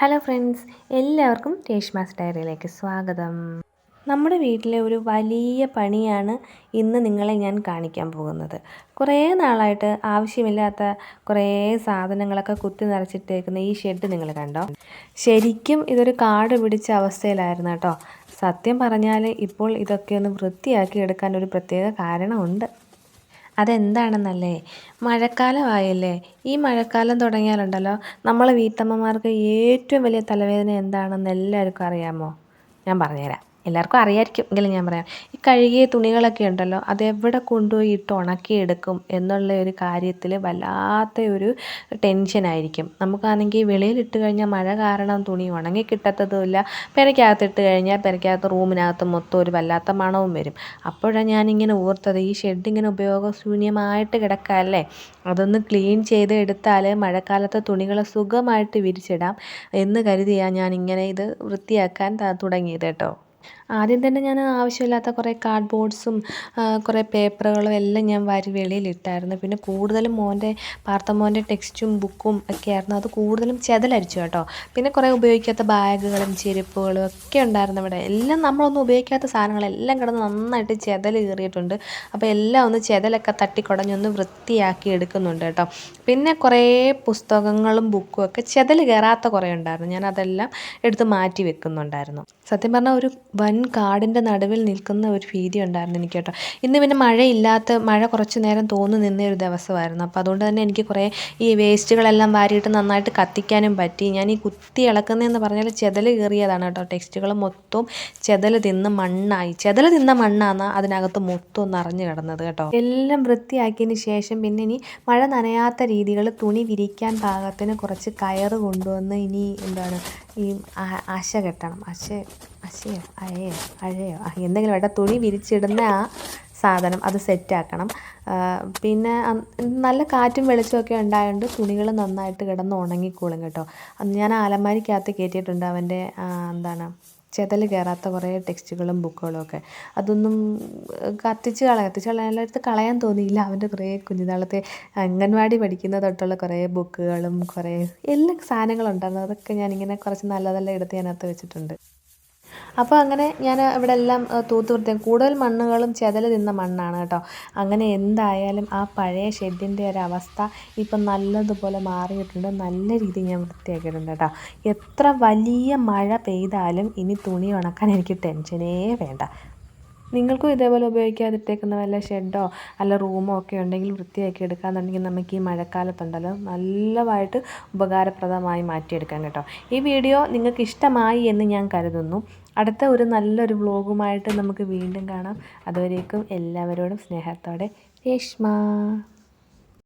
Hello friends, എല്ലാവർക്കും രേഷ്മാസ് ഡയറിയിലേക്ക് സ്വാഗതം. നമ്മുടെ വീട്ടിലെ ഒരു വലിയ പണിയാണ് ഇന്ന് നിങ്ങളെ ഞാൻ കാണിക്കാൻ പോകുന്നത്. കുറേ നാളായിട്ട് ആവശ്യമില്ലാത്ത കുറേ സാധനങ്ങളൊക്കെ കുത്തി നിറച്ചിട്ടേക്കുന്ന ഈ ഷെഡ് നിങ്ങൾ കണ്ടോ? ശരിക്കും ഇതൊരു കാട് പിടിച്ച അവസ്ഥയിലായിരുന്നു കേട്ടോ. സത്യം പറഞ്ഞാൽ ഇപ്പോൾ ഇതൊക്കെ ഒന്ന് വൃത്തിയാക്കി എടുക്കാൻ ഒരു പ്രത്യേക കാരണമുണ്ട്. അതെന്താണെന്നല്ലേ, മഴക്കാലമായല്ലേ. ഈ മഴക്കാലം തുടങ്ങിയാലുണ്ടല്ലോ, നമ്മളെ വീട്ടമ്മമാർക്ക് ഏറ്റവും വലിയ തലവേദന എന്താണെന്ന് എല്ലാവർക്കും അറിയാമോ? ഞാൻ പറഞ്ഞുതരാം. എല്ലാവർക്കും അറിയാമായിരിക്കും, എങ്കിലും ഞാൻ പറയാം. ഈ കഴുകിയ തുണികളൊക്കെ ഉണ്ടല്ലോ, അതെവിടെ കൊണ്ടുപോയി ഇട്ട് ഉണക്കിയെടുക്കും എന്നുള്ള ഒരു കാര്യത്തിൽ വല്ലാത്ത ഒരു ടെൻഷനായിരിക്കും. നമുക്കാണെങ്കിൽ വെളിയിലിട്ട് കഴിഞ്ഞാൽ മഴ കാരണം തുണി ഉണങ്ങി കിട്ടത്തതുമില്ല. പെരയ്ക്കകത്തിട്ട് കഴിഞ്ഞാൽ പെരയ്ക്കകത്ത് റൂമിനകത്ത് മൊത്തം ഒരു വല്ലാത്ത മണവും വരും. അപ്പോഴാണ് ഞാനിങ്ങനെ ഓർത്തത്, ഈ ഷെഡ് ഇങ്ങനെ ഉപയോഗശൂന്യമായിട്ട് കിടക്കുകയല്ലേ, അതൊന്ന് ക്ലീൻ ചെയ്ത് എടുത്താൽ മഴക്കാലത്തെ തുണികൾ സുഖമായിട്ട് വിരിച്ചിടാം എന്ന് കരുതിയാണ് ഞാനിങ്ങനെ ഇത് വൃത്തിയാക്കാൻ തുടങ്ങിയത് കേട്ടോ. ആദ്യം തന്നെ ഞാൻ ആവശ്യമില്ലാത്ത കുറേ കാർഡ്ബോർഡ്സും കുറേ പേപ്പറുകളും എല്ലാം ഞാൻ വാരി വെളിയിലിട്ടായിരുന്നു. പിന്നെ കൂടുതലും പാർത്ത മോൻ്റെ ടെക്സ്റ്റും ബുക്കും ഒക്കെ ആയിരുന്നു. അത് കൂടുതലും ചെതലരിച്ചു കേട്ടോ. പിന്നെ കുറേ ഉപയോഗിക്കാത്ത ബാഗുകളും ചെരുപ്പുകളും ഒക്കെ ഉണ്ടായിരുന്നു ഇവിടെ. എല്ലാം നമ്മളൊന്നും ഉപയോഗിക്കാത്ത സാധനങ്ങളെല്ലാം കിടന്ന് നന്നായിട്ട് ചെതൽ കയറിയിട്ടുണ്ട്. അപ്പോൾ എല്ലാം ഒന്ന് ചെതലൊക്കെ തട്ടിക്കുടഞ്ഞൊന്ന് വൃത്തിയാക്കി എടുക്കുന്നുണ്ട് കേട്ടോ. പിന്നെ കുറേ പുസ്തകങ്ങളും ബുക്കും ഒക്കെ ചെതൽ കയറാത്ത കുറേ ഉണ്ടായിരുന്നു. ഞാൻ അതെല്ലാം എടുത്ത് മാറ്റി വെക്കുന്നുണ്ടായിരുന്നു. സത്യം പറഞ്ഞാൽ ഒരു വൻ കാടിൻ്റെ നടുവിൽ നിൽക്കുന്ന ഒരു ഭീതി ഉണ്ടായിരുന്നു എനിക്ക് കേട്ടോ. ഇന്ന് പിന്നെ മഴ കുറച്ച് നേരം തോന്നി നിന്ന ഒരു ദിവസമായിരുന്നു. അപ്പോൾ അതുകൊണ്ട് തന്നെ എനിക്ക് കുറേ ഈ വേസ്റ്റുകളെല്ലാം വാരിയിട്ട് നന്നായിട്ട് കത്തിക്കാനും പറ്റി. ഞാൻ ഈ കുത്തി ഇളക്കുന്നതെന്ന് പറഞ്ഞാൽ ചെതൽ കയറിയതാണ് കേട്ടോ. ടെക്സ്റ്റുകൾ മൊത്തവും ചെതൽ തിന്ന മണ്ണാണ് അതിനകത്ത് മൊത്തം നിറഞ്ഞു കിടന്നത് കേട്ടോ. എല്ലാം വൃത്തിയാക്കിയതിന് ശേഷം പിന്നെ ഇനി മഴ നനയാത്ത രീതികൾ തുണി വിരിക്കാൻ പാകത്തിന് കുറച്ച് കയറ് കൊണ്ടുവന്ന് ഇനി ഈ അശ കെട്ടണം. അഴയോ എന്തെങ്കിലും വേണ്ട, തുണി വിരിച്ചിടുന്ന ആ സാധനം അത് സെറ്റാക്കണം. പിന്നെ നല്ല കാറ്റും വെളിച്ചമൊക്കെ ഉണ്ടായതുകൊണ്ട് തുണികൾ നന്നായിട്ട് കിടന്ന് ഉണങ്ങിക്കോളും കേട്ടോ. ഞാൻ അലമാരിക്കകത്ത് കയറ്റിയിട്ടുണ്ട് അവൻ്റെ ചെതൽ കയറാത്ത കുറേ ടെക്സ്റ്റുകളും ബുക്കുകളും ഒക്കെ. അതൊന്നും കത്തിച്ച് കളയാനെടുത്ത് കളയാൻ തോന്നിയില്ല. അവൻ്റെ കുറേ കുഞ്ഞുനാളത്തെ അംഗൻവാടി പഠിക്കുന്ന തൊട്ടുള്ള കുറേ ബുക്കുകളും കുറേ എല്ലാ സാധനങ്ങളുണ്ടായിരുന്നു. അതൊക്കെ ഞാനിങ്ങനെ കുറച്ച് നല്ല എടുത്ത് അതിനകത്ത് വെച്ചിട്ടുണ്ട്. അപ്പോൾ അങ്ങനെ ഞാൻ ഇവിടെ എല്ലാം തൂത്ത് വൃത്തിയാക്കും. കൂടുതൽ മണ്ണുകളും ചെതൽ തിന്ന മണ്ണാണ് കേട്ടോ. അങ്ങനെ എന്തായാലും ആ പഴയ ഷെഡിൻ്റെ ഒരവസ്ഥ ഇപ്പം നല്ലതുപോലെ മാറിയിട്ടുണ്ട്. നല്ല രീതിയിൽ ഞാൻ വൃത്തിയാക്കിയിട്ടുണ്ട് കേട്ടോ. എത്ര വലിയ മഴ പെയ്താലും ഇനി തുണി ഉണക്കാൻ എനിക്ക് ടെൻഷനേ വേണ്ട. നിങ്ങൾക്കും ഇതേപോലെ ഉപയോഗിക്കാതിട്ടേക്കുന്ന വല്ല ഷെഡോ അല്ല റൂമോ ഒക്കെ ഉണ്ടെങ്കിൽ വൃത്തിയാക്കി എടുക്കാമെന്നുണ്ടെങ്കിൽ നമുക്ക് ഈ മഴക്കാലത്തുണ്ടല്ലോ നല്ലതായിട്ട് ഉപകാരപ്രദമായി മാറ്റിയെടുക്കാം കേട്ടോ. ഈ വീഡിയോ നിങ്ങൾക്ക് ഇഷ്ടമായി എന്ന് ഞാൻ കരുതുന്നു. അടുത്ത ഒരു നല്ലൊരു വ്ലോഗുമായിട്ട് നമുക്ക് വീണ്ടും കാണാം. അതുവരേക്കും എല്ലാവരോടും സ്നേഹത്തോടെ രേഷ്മ.